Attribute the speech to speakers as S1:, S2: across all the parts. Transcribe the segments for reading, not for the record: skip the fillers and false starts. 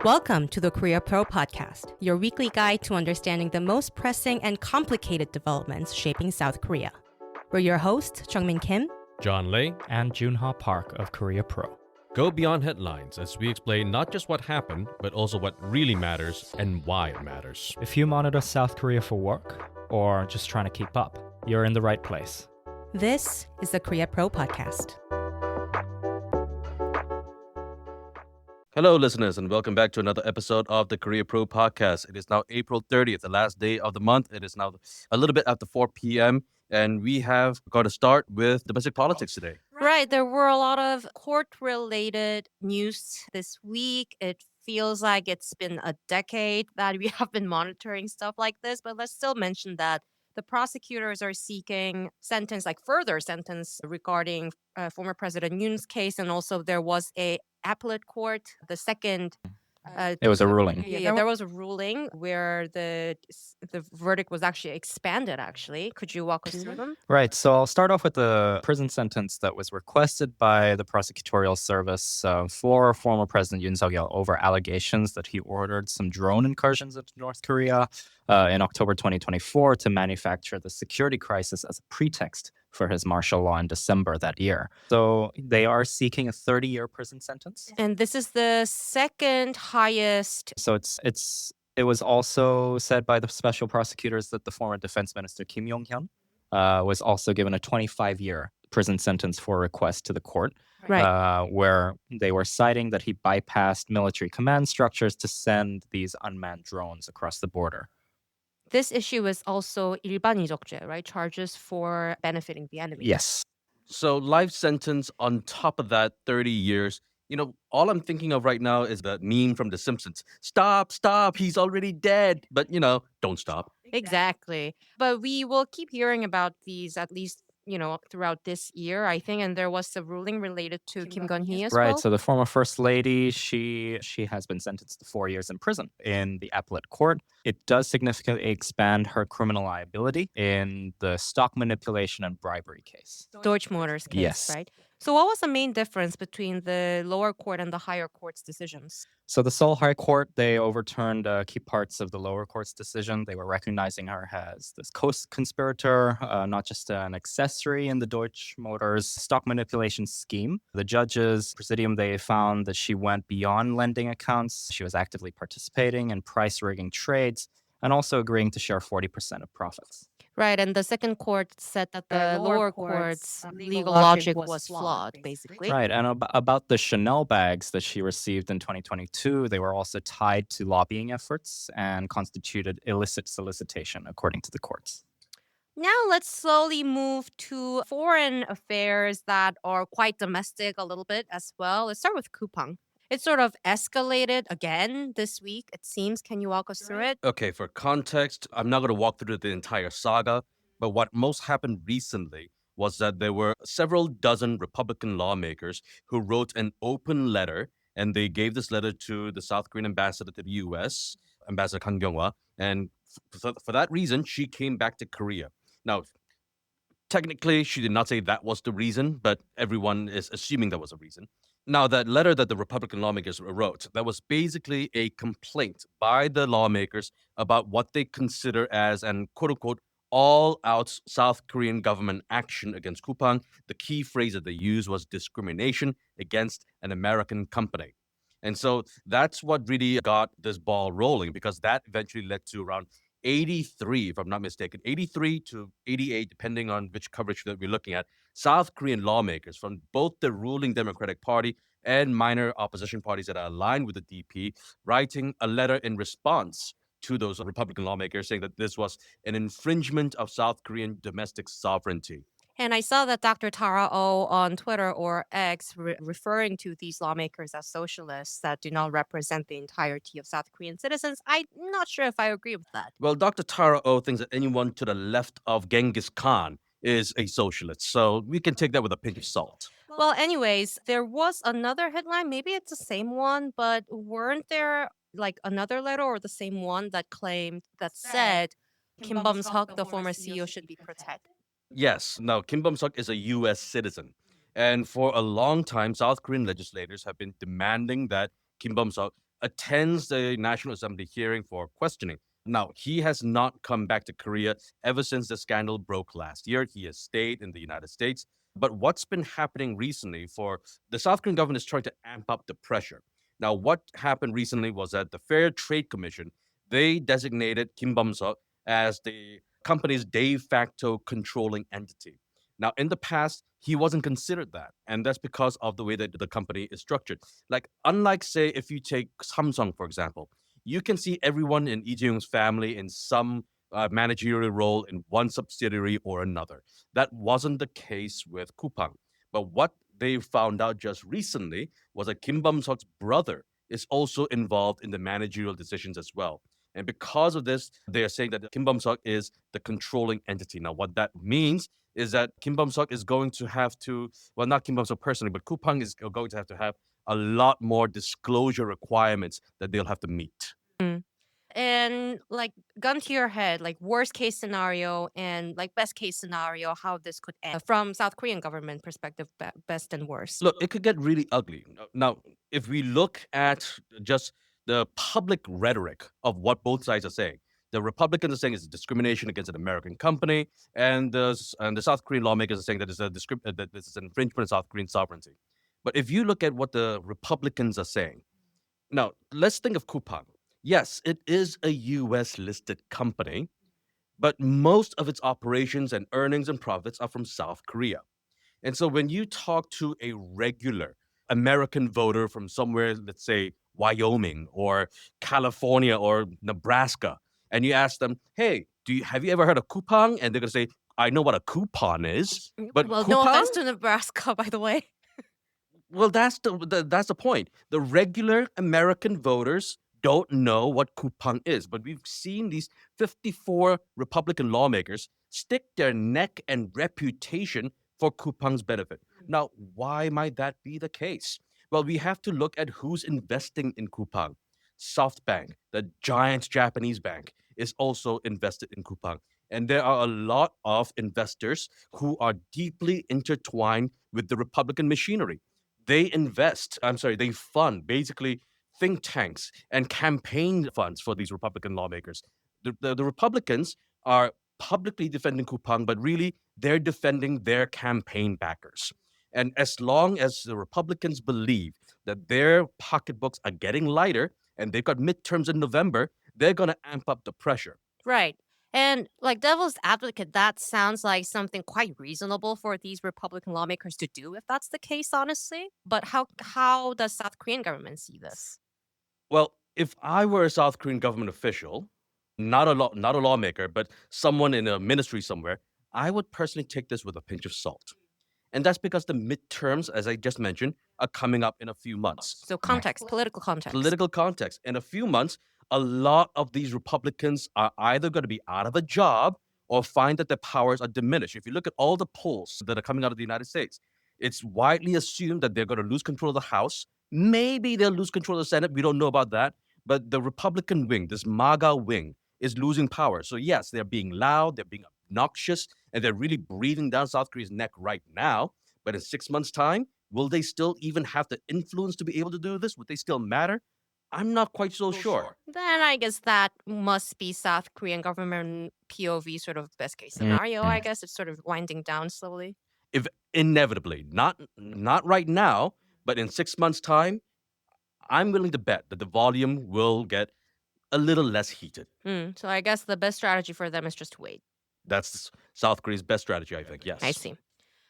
S1: Welcome to the Korea Pro Podcast, your weekly guide to understanding the most pressing and complicated developments shaping South Korea. We're your hosts, Jungmin Kim,
S2: John Lei,
S3: and Junha Park of Korea Pro.
S2: Go beyond headlines as we explain not just what happened, but also what really matters and why it matters.
S3: If you monitor South Korea for work or just trying to keep up, you're in the right place.
S1: This is the Korea Pro Podcast.
S4: Hello, listeners, and welcome back to another episode of the Korea Pro Podcast. It is now April 30th, the last day of the month. It is now a little bit after 4 p.m., and we have got to start with domestic politics today.
S1: Right, there were a lot of court-related news this week. It feels like it's been a decade that we have been monitoring stuff like this, but let's still mention that the prosecutors are seeking further sentence regarding former President Yoon's case, and also there was a appellate court, the second.
S3: It was a ruling.
S1: Yeah, there was a ruling where the verdict was actually expanded, actually. Could you walk us through them?
S3: Right, so I'll start off with the prison sentence that was requested by the prosecutorial service for former President Yoon Suk Yeol over allegations that he ordered some drone incursions into North Korea in October 2024 to manufacture the security crisis as a pretext for his martial law in December that year. So they are seeking a 30-year prison sentence.
S1: And this is the second highest.
S3: So it was also said by the special prosecutors that the former defense minister Kim Keon Hee was also given a 25-year prison sentence for a request to the court,
S1: Right.
S3: where they were citing that he bypassed military command structures to send these unmanned drones across the border.
S1: This issue is also 일반 이적죄, right? Charges for benefiting the enemy.
S3: Yes.
S4: So, life sentence on top of that, 30 years. You know, all I'm thinking of right now is the meme from The Simpsons. Stop, he's already dead. But, don't stop.
S1: Exactly. But we will keep hearing about these at least, throughout this year, I think. And there was a ruling related to Kim Keon Hee as
S3: Right.
S1: well.
S3: So the former first lady, she has been sentenced to 4 years in prison in the appellate court. It does significantly expand her criminal liability in the stock manipulation and bribery case.
S1: Deutsche Motors case,
S3: Yes.
S1: right? So what was the main difference between the lower court and the higher court's decisions?
S3: So the Seoul High Court, they overturned key parts of the lower court's decision. They were recognizing her as this co-conspirator, not just an accessory in the Deutsche Motors stock manipulation scheme. The judges, Presidium, they found that she went beyond lending accounts. She was actively participating in price rigging trades and also agreeing to share 40% of profits.
S1: Right, and the second court said that the lower court's legal logic was flawed, basically.
S3: Right, and about the Chanel bags that she received in 2022, they were also tied to lobbying efforts and constituted illicit solicitation, according to the courts.
S1: Now let's slowly move to foreign affairs that are quite domestic a little bit as well. Let's start with Coupang. It sort of escalated again this week, it seems. Can you walk us through it?
S4: Okay, for context, I'm not going to walk through the entire saga, but what most happened recently was that there were several dozen Republican lawmakers who wrote an open letter, and they gave this letter to the South Korean ambassador to the U.S., Ambassador Kang Kyung-hwa, and for that reason, she came back to Korea. Now, technically, she did not say that was the reason, but everyone is assuming that was a reason. Now, that letter that the Republican lawmakers wrote, that was basically a complaint by the lawmakers about what they consider as an quote-unquote all-out South Korean government action against Coupang. The key phrase that they used was discrimination against an American company. And so that's what really got this ball rolling, because that eventually led to around 83, if I'm not mistaken, 83 to 88, depending on which coverage that we're looking at, South Korean lawmakers from both the ruling Democratic Party and minor opposition parties that are aligned with the DP, writing a letter in response to those Republican lawmakers saying that this was an infringement of South Korean domestic sovereignty.
S1: And I saw that Dr. Tara Oh on Twitter or X referring to these lawmakers as socialists that do not represent the entirety of South Korean citizens. I'm not sure if I agree with that.
S4: Well, Dr. Tara Oh thinks that anyone to the left of Genghis Khan is a socialist, so we can take that with a pinch of salt.
S1: Well, anyways, there was another headline. Maybe it's the same one, but weren't there like another letter or the same one that said Kim Bum-seok, the former CEO, should be protected?
S4: Yes. Now, Kim Bum-seok is a U.S. citizen. And for a long time, South Korean legislators have been demanding that Kim Bum-seok attends the National Assembly hearing for questioning. Now, he has not come back to Korea ever since the scandal broke last year. He has stayed in the United States. But what's been happening recently for the South Korean government is trying to amp up the pressure. Now, what happened recently was that the Fair Trade Commission, they designated Kim Bum-seok as the company's de facto controlling entity. Now, in the past, he wasn't considered that, and that's because of the way that the company is structured. Like, unlike, say, if you take Samsung, for example, you can see everyone in Lee Jae-young's family in some managerial role in one subsidiary or another. That wasn't the case with Coupang. But what they found out just recently was that Kim Bum-seok's brother is also involved in the managerial decisions as well. And because of this, they are saying that Kim Bum-seok is the controlling entity. Now, what that means is that Kim Bum-seok is going to have to, well, not Kim Bum-seok personally, but Coupang is going to have a lot more disclosure requirements that they'll have to meet.
S1: Mm. And like gun to your head, like worst case scenario and like best case scenario, how this could end from South Korean government perspective, best and worst.
S4: Look, it could get really ugly. Now, if we look at just the public rhetoric of what both sides are saying, the Republicans are saying it's discrimination against an American company, and the South Korean lawmakers are saying that that this is an infringement of South Korean sovereignty. But if you look at what the Republicans are saying, now let's think of Coupang. Yes, it is a U.S. listed company, but most of its operations and earnings and profits are from South Korea. And so when you talk to a regular American voter from somewhere, let's say Wyoming or California or Nebraska, and you ask them, "Hey, have you ever heard of Coupang?" And they're gonna say, "I know what a coupon is, but
S1: Well, no
S4: Coupang."
S1: offense to Nebraska, by the way.
S4: Well, that's the point. The regular American voters don't know what Coupang is, but we've seen these 54 Republican lawmakers stick their neck and reputation for Coupang's benefit. Now, why might that be the case? Well, we have to look at who's investing in Coupang. SoftBank, the giant Japanese bank, is also invested in Coupang. And there are a lot of investors who are deeply intertwined with the Republican machinery. They fund basically think tanks and campaign funds for these Republican lawmakers. The Republicans are publicly defending Coupang, but really they're defending their campaign backers. And as long as the Republicans believe that their pocketbooks are getting lighter and they've got midterms in November, they're going to amp up the pressure.
S1: Right. And like devil's advocate, that sounds like something quite reasonable for these Republican lawmakers to do if that's the case, honestly. But how does South Korean government see this?
S4: Well, if I were a South Korean government official, not a lawmaker, but someone in a ministry somewhere, I would personally take this with a pinch of salt. And that's because the midterms, as I just mentioned, are coming up in a few months.
S1: So context, political context.
S4: Political context. In a few months, a lot of these Republicans are either going to be out of a job or find that their powers are diminished. If you look at all the polls that are coming out of the United States, it's widely assumed that they're going to lose control of the House. Maybe they'll lose control of the Senate. We don't know about that. But the Republican wing, this MAGA wing, is losing power. So, yes, they're being loud, they're being obnoxious, and they're really breathing down South Korea's neck right now. But in 6 months' time, will they still even have the influence to be able to do this? Would they still matter? I'm not quite so sure.
S1: Then I guess that must be South Korean government POV sort of best case scenario. I guess it's sort of winding down slowly.
S4: If inevitably, not right now, but in 6 months' time, I'm willing to bet that the volume will get a little less heated.
S1: So I guess the best strategy for them is just to wait.
S4: That's South Korea's best strategy, I think. Yes.
S1: I see.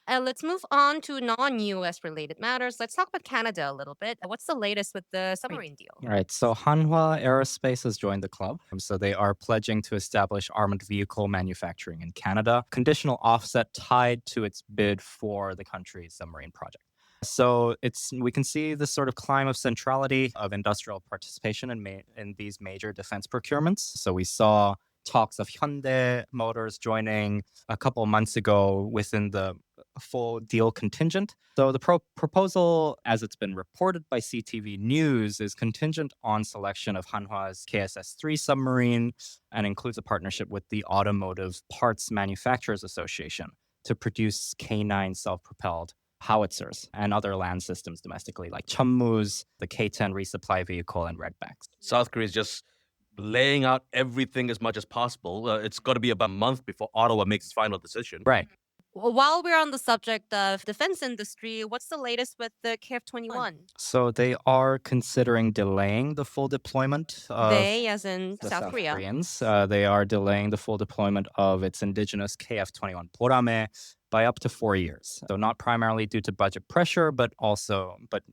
S1: Let's move on to non-US related matters. Let's talk about Canada a little bit. What's the latest with the submarine deal?
S3: All right, so Hanwha Aerospace has joined the club. So they are pledging to establish armored vehicle manufacturing in Canada, conditional offset tied to its bid for the country's submarine project. So we can see this sort of climb of centrality of industrial participation in these major defense procurements. So we saw talks of Hyundai Motors joining a couple of months ago within the full deal contingent. So the proposal, as it's been reported by CTV News, is contingent on selection of Hanwha's KSS-3 submarine and includes a partnership with the Automotive Parts Manufacturers Association to produce K9 self-propelled howitzers and other land systems domestically, like Chunmoos, the K-10 resupply vehicle, and Redbacks.
S4: South Korea is just laying out everything as much as possible. It's got to be about a month before Ottawa makes its final decision.
S3: Right.
S1: Well, while we're on the subject of defense industry, what's the latest with the KF-21?
S3: So they are considering delaying the full deployment of
S1: They, as in
S3: the
S1: South Korea.
S3: Koreans. They are delaying the full deployment of its indigenous KF-21 Borame by up to 4 years. So not primarily due to budget pressure, but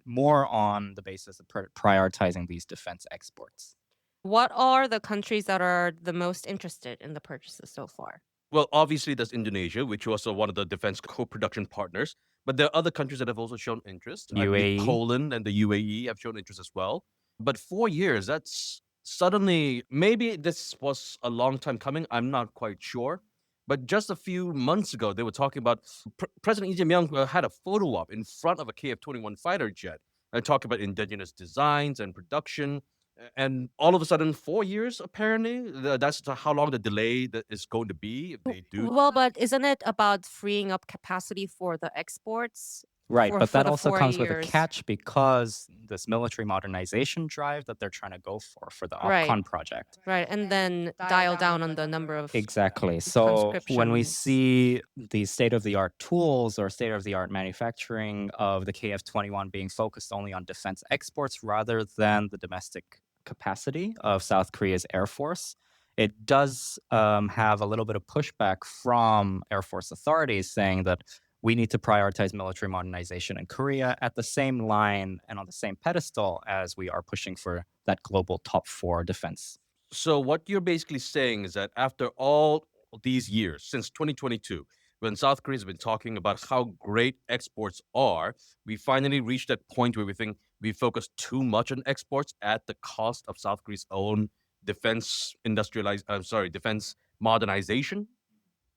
S3: more on the basis of prioritizing these defense exports.
S1: What are the countries that are the most interested in the purchases so far?
S4: Well, obviously, there's Indonesia, which was one of the defense co-production partners. But there are other countries that have also shown interest. I believe
S3: UAE.
S4: Poland and the UAE have shown interest as well. But 4 years, that's suddenly, maybe this was a long time coming. I'm not quite sure. But just a few months ago, they were talking about President Lee Jae-myung had a photo op in front of a KF-21 fighter jet and talking about indigenous designs and production. And all of a sudden, 4 years, apparently, that's how long the delay that is going to be if they do.
S1: Well, but isn't it about freeing up capacity for the exports?
S3: Right,
S1: for
S3: but that
S1: the
S3: also
S1: 4
S3: comes with a
S1: years?
S3: catch because this military modernization drive that they're trying to go for the
S1: Right.
S3: OPCON project.
S1: Right, and then dial down on the number of
S3: Exactly. So when we
S1: conscriptions.
S3: see the state-of-the-art tools or state-of-the-art manufacturing of the KF-21 being focused only on defense exports rather than the domestic capacity of South Korea's Air Force, it does have a little bit of pushback from Air Force authorities saying that we need to prioritize military modernization in Korea at the same line and on the same pedestal as we are pushing for that global top 4 defense.
S4: So what you're basically saying is that after all these years, since 2022, when South Korea has been talking about how great exports are, we finally reached that point where we think we focus too much on exports at the cost of South Korea's own defense defense modernization.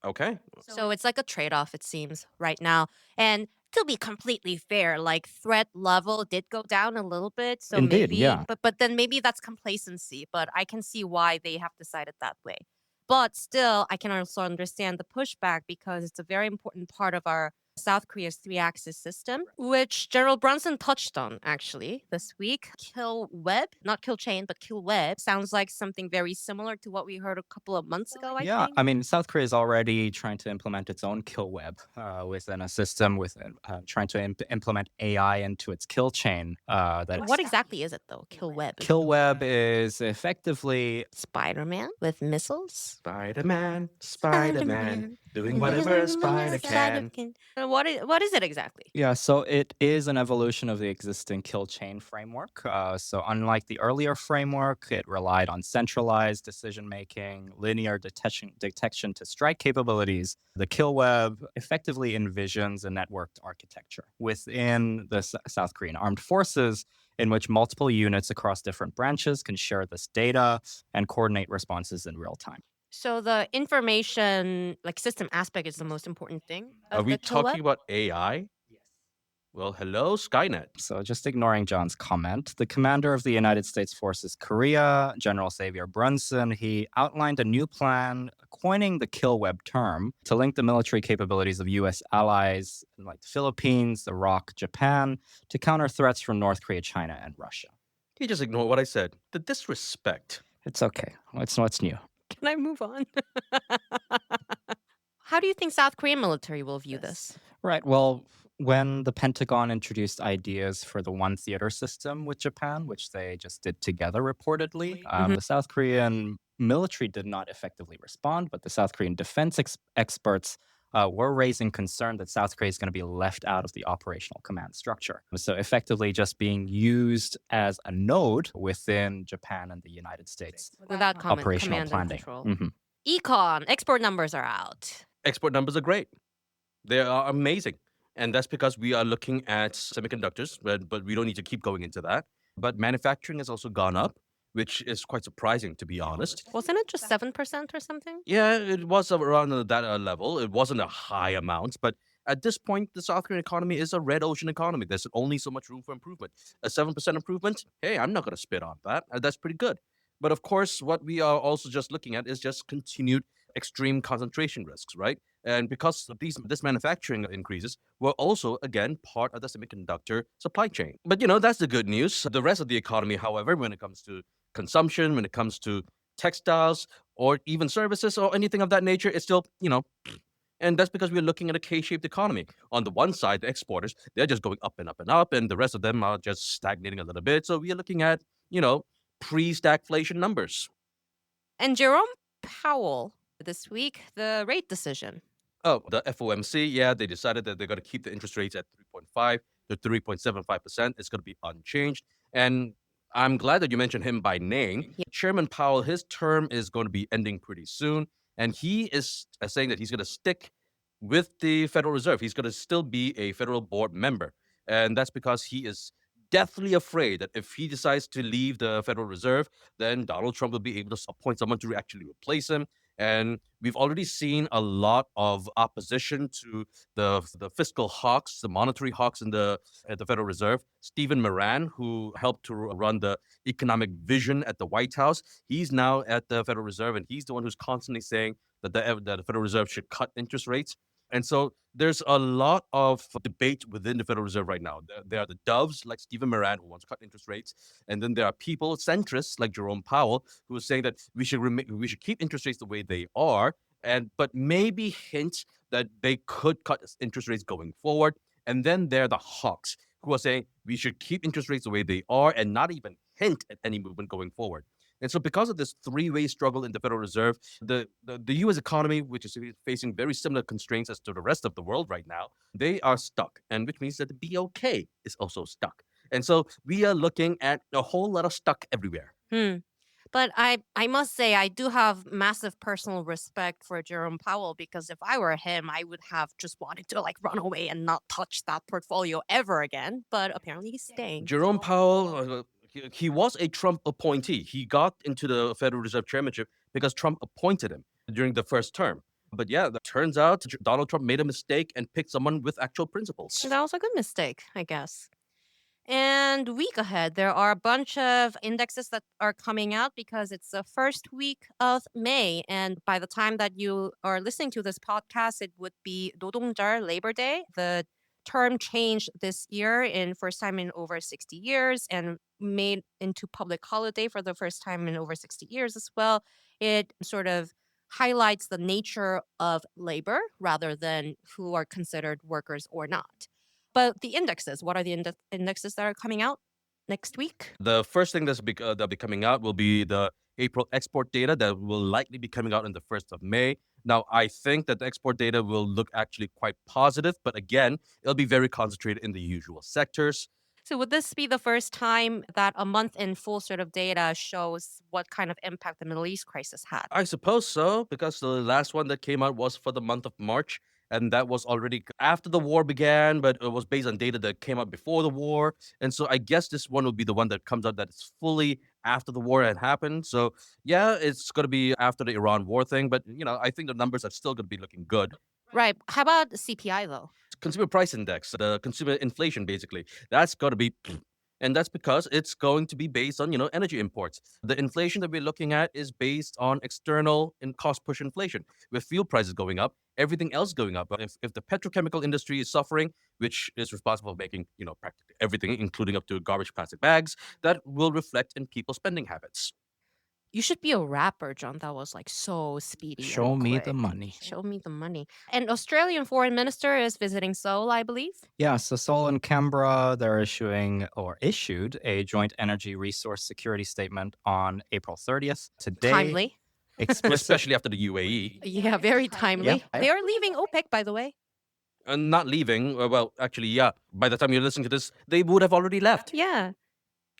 S4: Okay.
S1: So it's like a trade-off, it seems, right now. And to be completely fair, like threat level did go down a little bit. So
S3: Indeed,
S1: maybe,
S3: yeah.
S1: but then maybe that's complacency. But I can see why they have decided that way. But still, I can also understand the pushback because it's a very important part of our South Korea's 3-axis system, which General Brunson touched on actually this week. Kill web, not kill chain, but kill web sounds like something very similar to what we heard a couple of months ago, I
S3: Yeah,
S1: think.
S3: I mean, South Korea is already trying to implement its own kill web within a system with trying to implement AI into its kill chain.
S1: What exactly is it though? Kill web.
S3: Kill web is effectively
S1: Spider-Man with missiles.
S4: Spider-Man, Spider-Man, doing whatever a spider can.
S1: What is it exactly?
S3: Yeah, so it is an evolution of the existing kill chain framework. So unlike the earlier framework, it relied on centralized decision making, linear detection to strike capabilities. The kill web effectively envisions a networked architecture within the South Korean armed forces in which multiple units across different branches can share this data and coordinate responses in real time.
S1: So the information, like system aspect, is the most important thing.
S4: Are
S1: Of
S4: we
S1: the kill
S4: talking
S1: web?
S4: about AI? Well, hello, Skynet.
S3: So, just ignoring John's comment, the commander of the United States Forces Korea, General Xavier Brunson, he outlined a new plan coining the kill web term to link the military capabilities of U.S. allies like the Philippines, Iraq, Japan to counter threats from North Korea, China, and Russia.
S4: You just ignore what I said. The disrespect.
S3: It's okay. What's new?
S1: Can I move on? How do you think South Korean military will view this?
S3: Right. Well, when the Pentagon introduced ideas for the one theater system with Japan, which they just did together reportedly, the South Korean military did not effectively respond, but the South Korean defense experts were raising concern that South Korea is going to be left out of the operational command structure. So effectively just being used as a node within Japan and the United States.
S1: Without
S3: Operational
S1: command
S3: planning.
S1: and control.
S3: Mhm.
S1: Econ, export numbers are out.
S4: Export numbers are great. They are amazing. And that's because we are looking at semiconductors, but we don't need to keep going into that. But manufacturing has also gone up, which is quite surprising, to be honest.
S1: Wasn't it just 7% or something?
S4: Yeah, it was around that level. It wasn't a high amount, but at this point, the South Korean economy is a red ocean economy. There's only so much room for improvement. A 7% improvement, hey, I'm not going to spit on that. That's pretty good. But of course, what we are also just looking at is just continued extreme concentration risks, right? And because of this manufacturing increases, we're also, again, part of the semiconductor supply chain. But, that's the good news. The rest of the economy, however, when it comes to consumption, when it comes to textiles, or even services or anything of that nature, it's still, and that's because we're looking at a K-shaped economy. On the one side, the exporters, they're just going up and up and up, and the rest of them are just stagnating a little bit. So we are looking at, pre-stagflation numbers.
S1: And Jerome Powell this week, the rate decision.
S4: Oh, the FOMC, yeah, they decided that they're going to keep the interest rates at 3.5 to 3.75%. It's going to be unchanged. And I'm glad that you mentioned him by name.
S1: Yeah.
S4: Chairman Powell, his term is going to be ending pretty soon. And he is saying that he's going to stick with the Federal Reserve. He's going to still be a federal board member. And that's because he is deathly afraid that if he decides to leave the Federal Reserve, then Donald Trump will be able to appoint someone to actually replace him. And we've already seen a lot of opposition to the fiscal hawks, the monetary hawks at the Federal Reserve. Stephen Moran, who helped to run the economic vision at the White House, he's now at the Federal Reserve, and he's the one who's constantly saying that the Federal Reserve should cut interest rates. And so there's a lot of debate within the Federal Reserve right now. There are the doves like Stephen Moran, who wants to cut interest rates, and then there are people, centrists like Jerome Powell, who are saying that we should keep interest rates the way they are, but maybe hint that they could cut interest rates going forward. And then there are the hawks, who are saying we should keep interest rates the way they are and not even hint at any movement going forward. And so because of this three-way struggle in the Federal Reserve, the U.S. economy, which is facing very similar constraints as to the rest of the world right now, they are stuck, and which means that the BOK is also stuck. And so we are looking at a whole lot of stuck everywhere.
S1: But I must say, I do have massive personal respect for Jerome Powell, because if I were him, I would have just wanted to run away and not touch that portfolio ever again. But apparently he's staying.
S4: Jerome Powell, he was a Trump appointee. He got into the Federal Reserve chairmanship because Trump appointed him during the first term. But yeah, it turns out Donald Trump made a mistake and picked someone with actual principles.
S1: That was a good mistake, I guess. And week ahead, there are a bunch of indexes that are coming out because it's the first week of May. And by the time that you are listening to this podcast, it would be 노동절, Labor Day. The term changed this year in first time in over 60 years and made into public holiday for the first time in over 60 years as well. It sort of highlights the nature of labor rather than who are considered workers or not. But the indexes, what are the indexes that are coming out next week?
S4: The first thing that'll be coming out will be the April export data that will likely be coming out on the 1st of May. Now, I think that the export data will look actually quite positive, but again, it'll be very concentrated in the usual sectors.
S1: So would this be the first time that a month in full sort of data shows what kind of impact the Middle East crisis had?
S4: I suppose so, because the last one that came out was for the month of March, and that was already after the war began, but it was based on data that came out before the war. And so I guess this one will be the one that comes out that is fully after the war had happened. So yeah, it's going to be after the Iran war thing, but I think the numbers are still going to be looking good.
S1: Right. How about CPI though?
S4: Consumer price index, the consumer inflation, basically, that's got to be, and that's because it's going to be based on energy imports. The inflation that we're looking at is based on external and cost push inflation, with fuel prices going up, everything else going up. If the petrochemical industry is suffering, which is responsible for making practically everything, including up to garbage plastic bags, that will reflect in people's spending habits.
S1: You should be a rapper, John. That was so speedy.
S3: Show
S1: and
S3: me
S1: quick.
S3: the money.
S1: Show me the money. And Australian foreign minister is visiting Seoul, I believe.
S3: Yeah, so Seoul and Canberra, they're issued a joint energy resource security statement on April 30th. Today,
S1: Timely.
S4: Especially after the UAE.
S1: Yeah, very timely.
S3: Yeah.
S1: They are leaving OPEC, by the way.
S4: Not leaving. Well, actually, yeah. By the time you're listening to this, they would have already left.
S1: Yeah.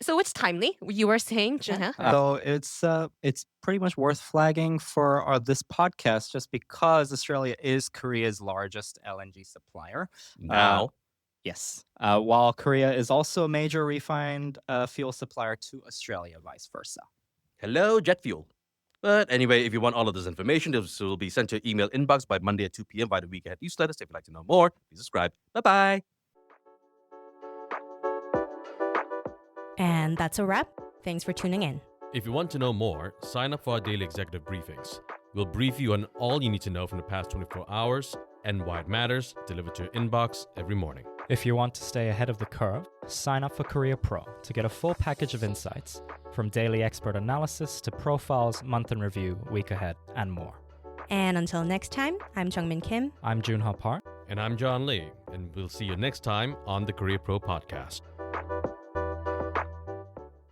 S1: So it's timely. You were saying, Jenna.
S3: So it's pretty much worth flagging for this podcast just because Australia is Korea's largest LNG supplier.
S4: Now.
S3: Yes. While Korea is also a major refined fuel supplier to Australia, vice versa.
S4: Hello, jet fuel. But anyway, if you want all of this information, this will be sent to your email inbox by Monday at 2 p.m. by the Week Ahead newsletter. So if you'd like to know more, please subscribe. Bye-bye.
S5: And that's a wrap. Thanks for tuning in.
S2: If you want to know more, sign up for our daily executive briefings. We'll brief you on all you need to know from the past 24 hours and why it matters, delivered to your inbox every morning.
S3: If you want to stay ahead of the curve, sign up for Korea Pro to get a full package of insights, from daily expert analysis to profiles, month in review, week ahead, and more.
S1: And until next time, I'm Jungmin Kim.
S3: I'm Junho Park.
S2: And I'm John Lee, and we'll see you next time on the Korea Pro Podcast.